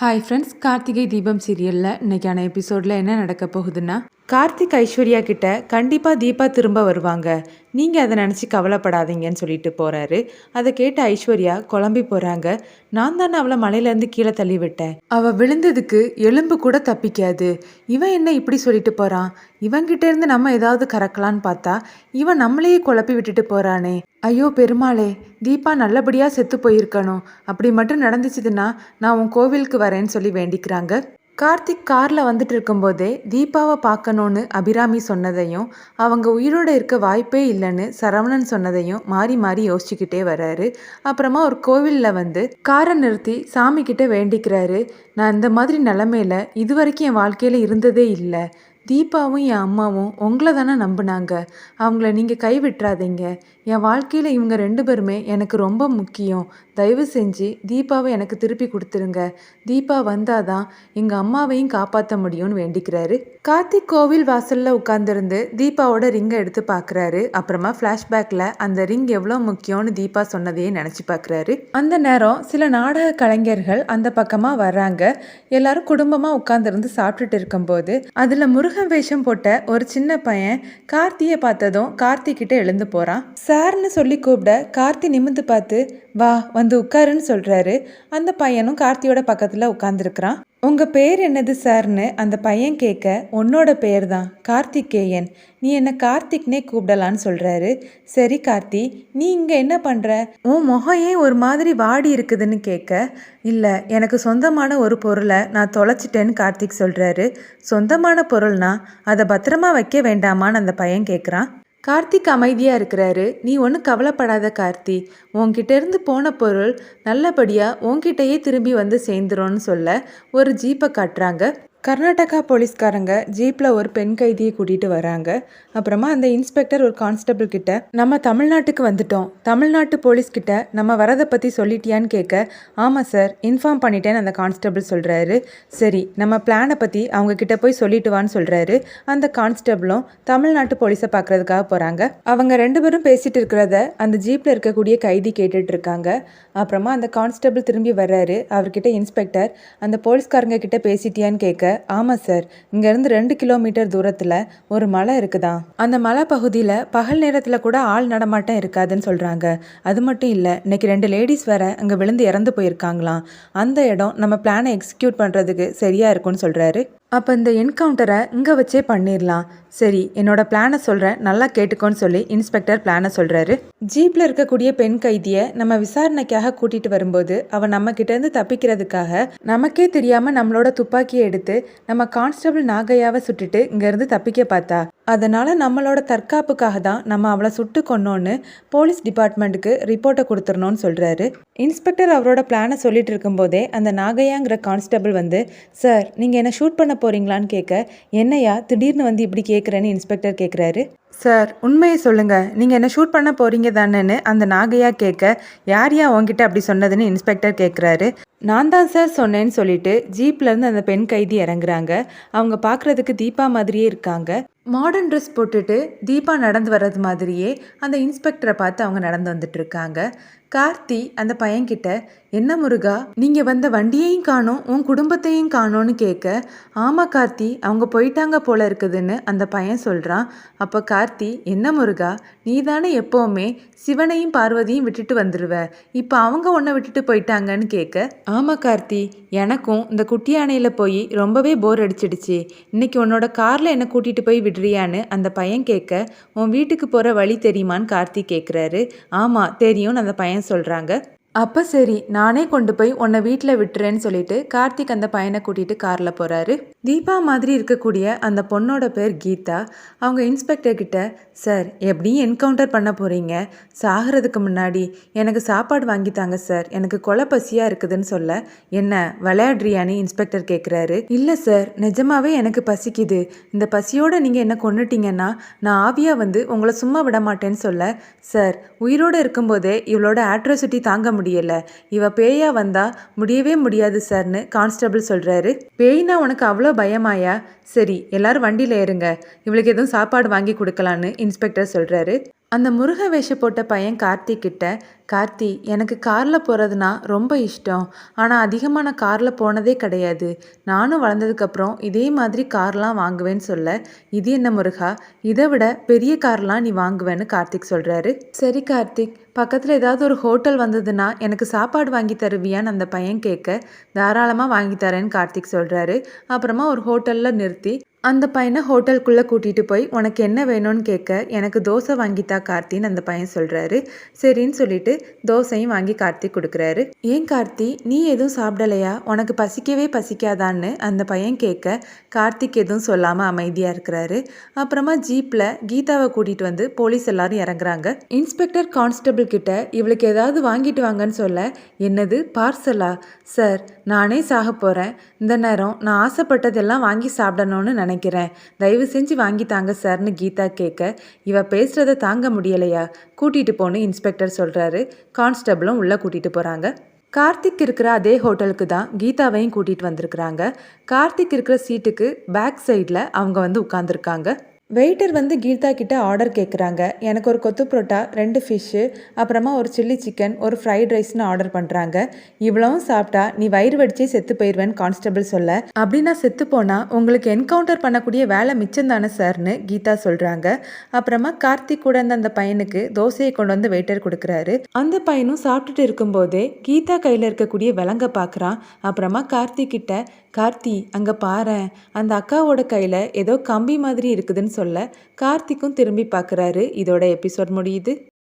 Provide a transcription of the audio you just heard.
Hi friends, Karthigai Deepam சீரியலில் இன்றைக்கான எபிசோடில் என்ன நடக்க போகுதுன்னா, கார்த்திக் ஐஸ்வர்யா கிட்ட கண்டிப்பாக தீபா திரும்ப வருவாங்க, நீங்கள் அதை நினச்சி கவலைப்படாதீங்கன்னு சொல்லிட்டு போகிறாரு. அதை கேட்ட ஐஸ்வர்யா குழம்பி போகிறாங்க. நான் தானே அவளை மலையிலேருந்து கீழே தள்ளி விட்டேன், அவள் விழுந்ததுக்கு எலும்பு கூட தப்பிக்காது, இவன் என்ன இப்படி சொல்லிட்டு போகிறான், இவன்கிட்டேருந்து நம்ம ஏதாவது கறக்கலான்னு பார்த்தா இவன் நம்மளையே குழப்பி விட்டுட்டு போகிறானே. ஐயோ பெருமாளே, தீபா நல்லபடியாக செத்து போயிருக்கணும், அப்படி மட்டும் நடந்துச்சுதுன்னா நான் உன் கோவிலுக்கு வரேன்னு சொல்லி வேண்டிக்கிறாங்க. கார்த்திக் காரில் வந்துட்டு இருக்கும்போதே தீபாவை பார்க்கணுன்னு அபிராமி சொன்னதையும் அவங்க உயிரோடு இருக்க வாய்ப்பே இல்லைன்னு சரவணன் சொன்னதையும் மாறி மாறி யோசிச்சுக்கிட்டே வர்றாரு. அப்புறமா ஒரு கோவிலில் வந்து காரை நிறுத்தி சாமி கிட்ட வேண்டிக்கிறாரு. நான் இந்த மாதிரி நிலமையில இது வரைக்கும் என் வாழ்க்கையில் இருந்ததே இல்லை, தீபாவும் என் அம்மாவும் உங்களை தானே நம்பினாங்க, அவங்கள நீங்கள் கைவிட்டுறாதீங்க, என் வாழ்க்கையில் இவங்க 2 பேருமே எனக்கு ரொம்ப முக்கியம், தயவு செஞ்சு தீபாவை எனக்கு திருப்பி கொடுத்துருங்க, தீபா வந்தாதான் எங்கள் அம்மாவையும் காப்பாற்ற முடியும்னு வேண்டிக்கிறாரு. கார்த்திக் கோவில் வாசலில் உட்காந்துருந்து தீபாவோட ரிங்கை எடுத்து பார்க்குறாரு. அப்புறமா ஃப்ளாஷ்பேக்கில் அந்த ரிங் எவ்வளோ முக்கியம்னு தீபா சொன்னதையே நினச்சி பார்க்குறாரு. அந்த நேரம் சில நாடக கலைஞர்கள் அந்த பக்கமாக வர்றாங்க. எல்லாரும் குடும்பமாக உட்காந்துருந்து சாப்பிட்டுட்டு இருக்கும்போது அதில் முருகன் வேஷம் போட்ட ஒரு சின்ன பையன் கார்த்தியை பார்த்ததும் கார்த்திகிட்ட எழுந்து போகிறான். சார்னு சொல்லி கூப்பிட கார்த்தி நிமிந்து பார்த்து வா வந்து உட்காருன்னு சொல்கிறாரு. அந்த பையனும் கார்த்தியோட பக்கத்தில் உட்காந்துருக்கிறான். உங்கள் பேர் என்னது சார்னு அந்த பையன் கேட்க, உன்னோட பேர் தான் கார்த்திகேயன், நீ என்ன கார்த்திக்னே கூப்பிடலான்னு சொல்கிறாரு. சரி கார்த்தி, நீ இங்கே என்ன பண்ணுற, உன் முகம் ஏன் ஒரு மாதிரி வாடி இருக்குதுன்னு கேட்க, இல்லை எனக்கு சொந்தமான ஒரு பொருளை நான் தொலைச்சிட்டேன்னு கார்த்திக் சொல்கிறாரு. சொந்தமான பொருள்னா அதை பத்திரமா வைக்க வேண்டாமான்னு அந்த பையன் கேட்குறான். கார்த்திக் அமைதியாக இருக்கிறாரு. நீ ஒன்றும் கவலைப்படாத கார்த்தி, உன்கிட்டேருந்து போன பொருள் நல்லபடியாக உன்கிட்டயே திரும்பி வந்து சேர்ந்துரும்னு சொல்ல ஒரு ஜீப்பை காட்டுறாங்க. கர்நாடகா போலீஸ்காரங்க ஜீப்பில் ஒரு பெண் கைதியை கூட்டிகிட்டு வராங்க. அப்புறமா அந்த இன்ஸ்பெக்டர் ஒரு கான்ஸ்டபிள் கிட்ட, நம்ம தமிழ்நாட்டுக்கு வந்துட்டோம், தமிழ்நாட்டு போலீஸ்கிட்ட நம்ம வரதை பற்றி சொல்லிட்டியான்னு கேட்க, ஆமாம் சார் இன்ஃபார்ம் பண்ணிட்டேன்னு அந்த கான்ஸ்டபிள் சொல்கிறாரு. சரி நம்ம பிளானை பற்றி அவங்கக்கிட்ட போய் சொல்லிட்டு வான்னு சொல்கிறாரு. அந்த கான்ஸ்டபிளும் தமிழ்நாட்டு போலீஸை பார்க்குறதுக்காக போகிறாங்க. அவங்க 2 பேரும் பேசிகிட்டு இருக்கிறத அந்த ஜீப்பில் இருக்கக்கூடிய கைதி கேட்டுட்டு இருக்காங்க. அப்புறமா அந்த கான்ஸ்டபிள் திரும்பி வர்றாரு. அவர்கிட்ட இன்ஸ்பெக்டர், அந்த போலீஸ்காரங்க கிட்ட பேசிட்டியான்னு கேட்க, ஆமாம் சார், இங்கேருந்து 2 கிலோமீட்டர் தூரத்தில் ஒரு மலை இருக்குதான், அந்த மலை பகுதியில் பகல் நேரத்தில் கூட ஆள் நடமாட்டம் இருக்காதுன்னு சொல்கிறாங்க. அது மட்டும் இல்லை, இன்னைக்கு 2 லேடிஸ் வேற அங்கே விழுந்து இறந்து போயிருக்காங்களாம், அந்த இடம் நம்ம பிளானை எக்ஸிக்யூட் பண்ணுறதுக்கு சரியாக இருக்கும்னு சொல்கிறாரு. அப்போ இந்த என்கவுண்டரை இங்கே வச்சே பண்ணிடலாம். சரி என்னோட பிளானை சொல்கிறேன், நல்லா கேட்டுக்கோன்னு சொல்லி இன்ஸ்பெக்டர் பிளானை சொல்கிறாரு. ஜீப்பில் இருக்கக்கூடிய பெண் கைதியை நம்ம விசாரணைக்காக கூட்டிகிட்டு வரும்போது அவன் நம்மக்கிட்டேருந்து தப்பிக்கிறதுக்காக நமக்கே தெரியாமல் நம்மளோட துப்பாக்கியை எடுத்து நம்ம கான்ஸ்டபிள் நாகையாவை சுட்டுட்டு இங்கேருந்து தப்பிக்க பார்த்தா, அதனால் நம்மளோட தற்காப்புக்காக தான் நம்ம அவளை சுட்டு கொன்னோன்னு போலீஸ் டிபார்ட்மெண்ட்டுக்கு ரிப்போர்ட்டை கொடுத்துடணும்னு சொல்கிறாரு. இன்ஸ்பெக்டர் அவரோட பிளானை சொல்லிட்டு இருக்கும்போதே அந்த நாகையாங்கிற கான்ஸ்டபிள் வந்து, சார் நீங்கள் என்ன ஷூட் பண்ண போகிறீங்களான்னு கேட்க, என்னையா திடீர்னு வந்து இப்படி கேட்குறேன்னு இன்ஸ்பெக்டர் கேட்குறாரு. சார் உண்மையை சொல்லுங்கள், நீங்கள் என்ன ஷூட் பண்ண போகிறீங்க தானேன்னு அந்த நாகையா கேட்க, யார் உங்ககிட்ட அப்படி சொன்னதுன்னு இன்ஸ்பெக்டர் கேட்குறாரு. நான் தான் சார் சொன்னேன்னு சொல்லிட்டு ஜீப்லேருந்து அந்த பெண் கைதி இறங்குறாங்க. அவங்க பார்க்குறதுக்கு தீபா மாதிரியே இருக்காங்க. மாடர்ன் ட்ரெஸ் போட்டுட்டு தீபா நடந்து வர்றது மாதிரியே அந்த இன்ஸ்பெக்டரை பார்த்து அவங்க நடந்து வந்துட்டு இருக்காங்க. கார்த்தி அந்த பையன்கிட்ட, என்ன முருகா நீங்கள் வந்த வண்டியையும் காணோம் உன் குடும்பத்தையும் காணோன்னு கேட்க, ஆமாம் கார்த்தி அவங்க போயிட்டாங்க போல இருக்குதுன்னு அந்த பையன் சொல்கிறான். அப்போ கார்த்தி, என்ன முருகா நீ தானே எப்போவுமே சிவனையும் பார்வதியும் விட்டுட்டு வந்துடுவ, இப்போ அவங்க உன்னை விட்டுட்டு போயிட்டாங்கன்னு கேட்க, ஆமாம் கார்த்தி எனக்கும் இந்த குட்டி யானையில் போய் ரொம்பவே போர் அடிச்சிடுச்சு, இன்னைக்கு உன்னோட காரில் என்னை கூட்டிகிட்டு போய் விடுறியான்னு அந்த பையன் கேட்க, உன் வீட்டுக்கு போகிற வழி தெரியுமான்னு கார்த்தி கேட்குறாரு. ஆமாம் தெரியும்னு அந்த பையன் சொல்கிறாங்க. அப்போ சரி நானே கொண்டு போய் உன்னை வீட்டில் விட்டுறேன்னு சொல்லிட்டு கார்த்திக் அந்த பையனை கூட்டிகிட்டு காரில் போகிறாரு. தீபா மாதிரி இருக்கக்கூடிய அந்த பொண்ணோட பேர் கீதா. அவங்க இன்ஸ்பெக்டர் கிட்ட, சார் எப்படியும் என்கவுண்டர் பண்ண போகிறீங்க, சாகிறதுக்கு முன்னாடி எனக்கு சாப்பாடு வாங்கித்தாங்க சார், எனக்கு கொலை பசியாக இருக்குதுன்னு சொல்ல, என்ன விளையாடுறியான்னு இன்ஸ்பெக்டர் கேட்குறாரு. இல்லை சார் நிஜமாவே எனக்கு பசிக்குது, இந்த பசியோடு நீங்கள் என்ன கொன்னுட்டீங்கன்னா நான் ஆவியாக வந்து உங்களை சும்மா விட மாட்டேன்னு சொல்ல, சார் உயிரோடு இருக்கும்போதே இவளோட ஆட்ரோசிட்டி தாங்க முடியல. இவ பேயா வந்தா முடியவே முடியாது சார்னு கான்ஸ்டபிள் சொல்றாரு. பேய்னா உனக்கு அவ்வளோ பயமாயா? சரி எல்லாரும் வண்டியில ஏறுங்க, இவளுக்கு எதுவும் சாப்பாடு வாங்கி கொடுக்கலான்னு இன்ஸ்பெக்டர் சொல்றாரு. அந்த முருக வேஷம் போட்ட பையன் கார்த்திக் கிட்ட, கார்த்தி எனக்கு காரில் போகிறதுனா ரொம்ப இஷ்டம், ஆனால் அதிகமாக நான் காரில் போனதே கிடையாது. நானும் வளர்ந்ததுக்கப்புறம் இதே மாதிரி கார்லாம் வாங்குவேன்னு சொல்ல, இது என்ன முருகா, இதை விட பெரிய கார்லாம் நீ வாங்குவேன்னு கார்த்திக் சொல்கிறாரு. சரி கார்த்திக், பக்கத்தில் ஏதாவது ஒரு ஹோட்டல் வந்ததுன்னா எனக்கு சாப்பாடு வாங்கி தருவியான்னு அந்த பையன் கேட்க, தாராளமாக வாங்கி தரேன்னு கார்த்திக் சொல்கிறாரு. அப்புறமா ஒரு ஹோட்டலில் நிறுத்தி அந்த பையனை ஹோட்டலுக்குள்ளே கூட்டிகிட்டு போய் உனக்கு என்ன வேணும்னு கேட்க, எனக்கு தோசை வாங்கித்தா கார்த்தின்னு அந்த பையன் சொல்கிறாரு. சரின்னு சொல்லிட்டு தோசையும் வாங்கி கார்த்திக் கொடுக்குறாரு. ஏன் கார்த்தி, நீ எதுவும் சாப்பிடலையா? உனக்கு பசிக்கவே பசிக்காதான்னு அந்த பையன் கேட்க, கார்த்திக் எதுவும் சொல்லாமல் அமைதியாக இருக்கிறாரு. அப்புறமா ஜீப்பில் கீதாவை கூட்டிகிட்டு வந்து போலீஸ் எல்லாரும் இறங்குறாங்க. இன்ஸ்பெக்டர் கான்ஸ்டபிள் கிட்ட இவளுக்கு ஏதாவது வாங்கிட்டு வாங்கன்னு சொல்ல, என்னது பார்சலா? சார், நானே சாக போகிறேன், இந்த நேரம் நான் ஆசைப்பட்டதெல்லாம் வாங்கி சாப்பிடணும்னு நினைக்கிறேன், தயவு செஞ்சு வாங்கி தாங்க சார்னு கீதா கேட்க, இவ பேசுகிறத தாங்க முடியலையா, கூட்டிகிட்டு போன்னு இன்ஸ்பெக்டர் சொல்கிறாரு. கான்ஸ்டபிளும் உள்ளே கூட்டிகிட்டு போகிறாங்க. கார்த்திக் இருக்கிற அதே ஹோட்டலுக்கு தான் கீதாவையும் கூட்டிகிட்டு வந்திருக்கிறாங்க. கார்த்திக் இருக்கிற சீட்டுக்கு பேக் சைடில் அவங்க வந்து உட்காந்துருக்காங்க. வெயிட்டர் வந்து கீதா கிட்ட ஆர்டர் கேட்குறாங்க. எனக்கு ஒரு கொத்து புரோட்டா, 2 ஃபிஷ்ஷு, அப்புறமா ஒரு சில்லி சிக்கன், ஒரு ஃப்ரைட் ரைஸ்னு ஆர்டர் பண்ணுறாங்க. இவ்வளவும் சாப்பிட்டா நீ வயிறு வடிச்சே செத்து போயிடுவேன்னு கான்ஸ்டபிள் சொல்ல, அப்படி நான் செத்து போனால் உங்களுக்கு என்கவுண்டர் பண்ணக்கூடிய வேலை மிச்சம் தானே சார்னு கீதா சொல்கிறாங்க. அப்புறமா கார்த்திக் கூட இருந்த அந்த பையனுக்கு தோசையை கொண்டு வந்து வெயிட்டர் கொடுக்குறாரு. அந்த பையனும் சாப்பிட்டுட்டு இருக்கும்போதே கீதா கையில் இருக்கக்கூடிய விலங்க பார்க்குறான். அப்புறமா கார்த்திக் கிட்ட, கார்த்தி அங்கே பாரேன், அந்த அக்காவோட கையில் ஏதோ கம்பி மாதிரி இருக்குதுன்னு சொல்ல, கார்த்திக்கும் திரும்பி பார்க்குறாரு. இதோட எபிசோட் முடியுது.